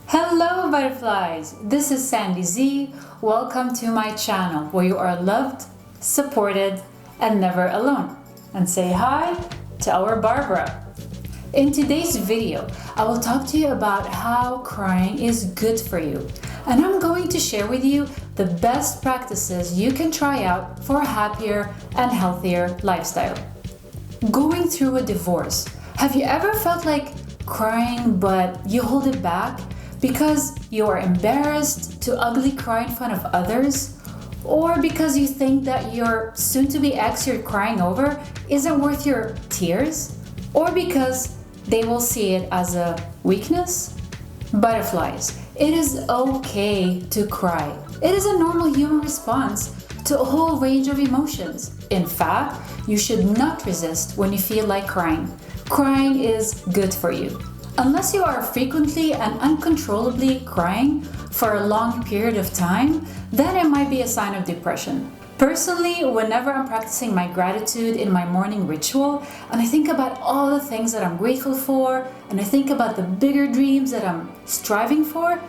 Hello butterflies! This is Sandy Z. Welcome to my channel where you are loved, supported, and never alone. And say hi to our Barbara. In today's video, I will talk to you about how crying is good for you. And I'm going to share with you the best practices you can try out for a happier and healthier lifestyle. Going through a divorce. Have you ever felt like crying but you hold it back because you are embarrassed to ugly cry in front of others? Or because you think that your soon-to-be ex you're crying over isn't worth your tears? Or because they will see it as a weakness? Butterflies, it is okay to cry. It is a normal human response to a whole range of emotions. In fact, you should not resist when you feel like crying. Crying is good for you. Unless you are frequently and uncontrollably crying for a long period of time, then it might be a sign of depression. Personally, whenever I'm practicing my gratitude in my morning ritual, and I think about all the things that I'm grateful for, and I think about the bigger dreams that I'm striving for,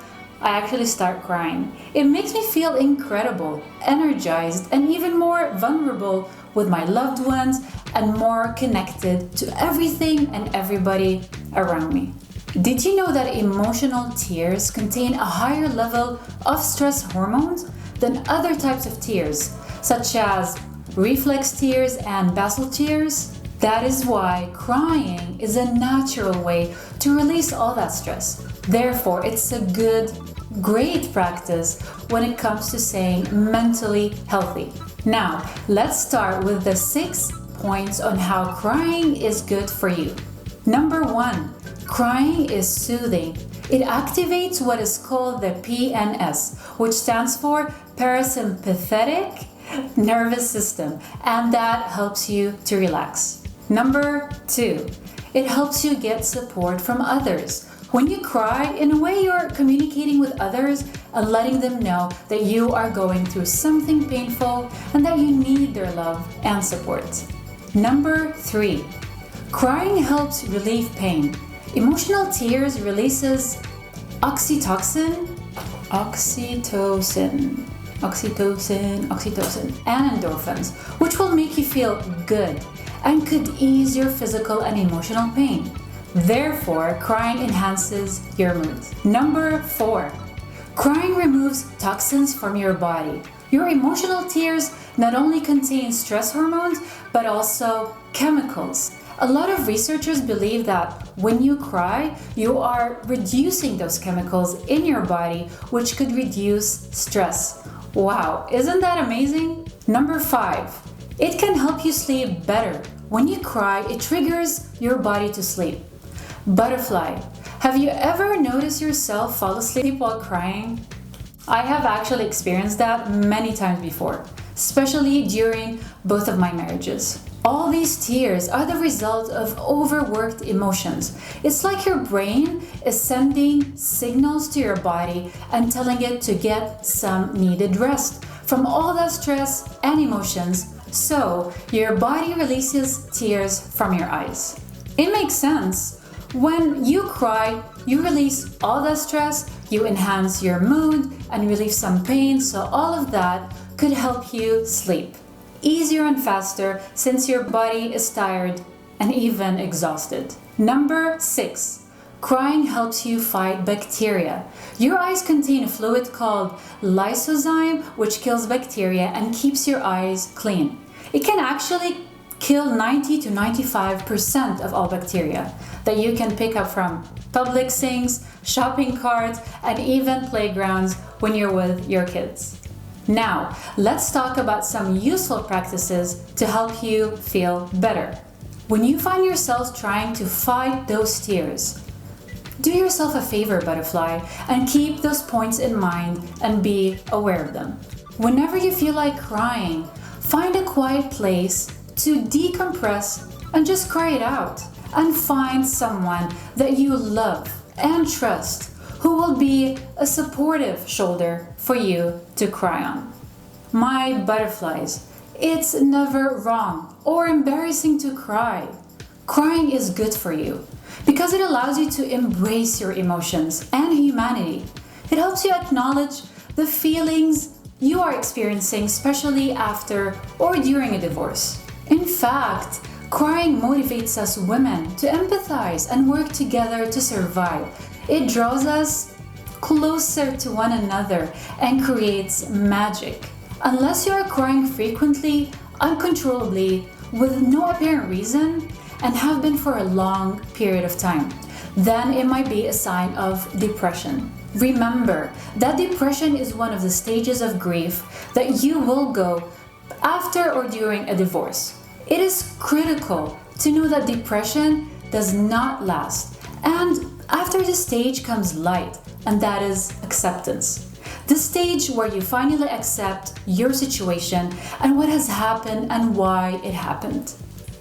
I actually start crying. It makes me feel incredible, energized, and even more vulnerable with my loved ones and more connected to everything and everybody around me. Did you know that emotional tears contain a higher level of stress hormones than other types of tears, such as reflex tears and basal tears? That is why crying is a natural way to release all that stress. Therefore, it's a great practice when it comes to staying mentally healthy. Now, let's start with the 6 points on how crying is good for you. Number 1, crying is soothing. It activates what is called the PNS, which stands for parasympathetic nervous system, and that helps you to relax. Number 2, it helps you get support from others. When you cry, in a way you're communicating with others and letting them know that you are going through something painful and that you need their love and support. Number 3, crying helps relieve pain. Emotional tears releases oxytocin, and endorphins, which will make you feel good and could ease your physical and emotional pain. Therefore, crying enhances your mood. Number 4, crying removes toxins from your body. Your emotional tears not only contain stress hormones, but also chemicals. A lot of researchers believe that when you cry, you are reducing those chemicals in your body, which could reduce stress. Wow, isn't that amazing? Number 5, it can help you sleep better. When you cry, it triggers your body to sleep. Butterfly, have you ever noticed yourself fall asleep while crying? I have actually experienced that many times before, especially during both of my marriages. All these tears are the result of overworked emotions. It's like your brain is sending signals to your body and telling it to get some needed rest from all that stress and emotions, so your body releases tears from your eyes. It makes sense. When you cry, you release all that stress, you enhance your mood and relieve some pain, so all of that could help you sleep easier and faster since your body is tired and even exhausted. Number 6, crying helps you fight bacteria. Your eyes contain a fluid called lysozyme, which kills bacteria and keeps your eyes clean. It can actually kill 90 to 95% of all bacteria that you can pick up from public sinks, shopping carts, and even playgrounds when you're with your kids. Now, let's talk about some useful practices to help you feel better. When you find yourself trying to fight those tears, do yourself a favor, butterfly, and keep those points in mind and be aware of them. Whenever you feel like crying, find a quiet place to decompress and just cry it out. And find someone that you love and trust who will be a supportive shoulder for you to cry on. My butterflies, it's never wrong or embarrassing to cry. crying is good for you because it allows you to embrace your emotions and humanity. It helps you acknowledge the feelings you are experiencing, especially after or during a divorce. In fact, crying motivates us women to empathize and work together to survive. It draws us closer to one another and creates magic. Unless you are crying frequently, uncontrollably, with no apparent reason, and have been for a long period of time, then it might be a sign of depression. Remember that depression is one of the stages of grief that you will go after or during a divorce. It is critical to know that depression does not last, and after this stage comes light, and that is acceptance. The stage where you finally accept your situation and what has happened and why it happened.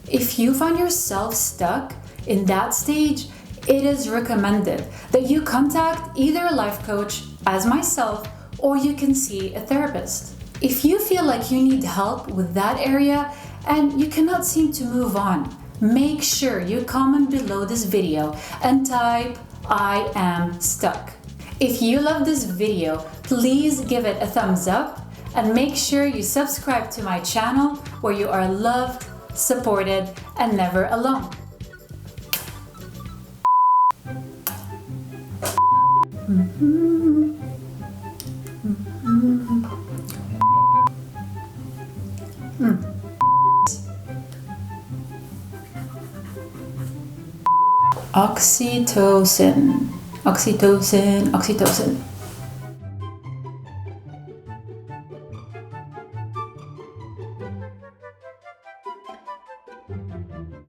If you find yourself stuck in that stage, it is recommended that you contact either a life coach, as myself, or you can see a therapist. If you feel like you need help with that area and you cannot seem to move on, make sure you comment below this video and type "I am stuck." If you love this video, please give it a thumbs up and make sure you subscribe to my channel where you are loved, supported, and never alone. Oxytocin.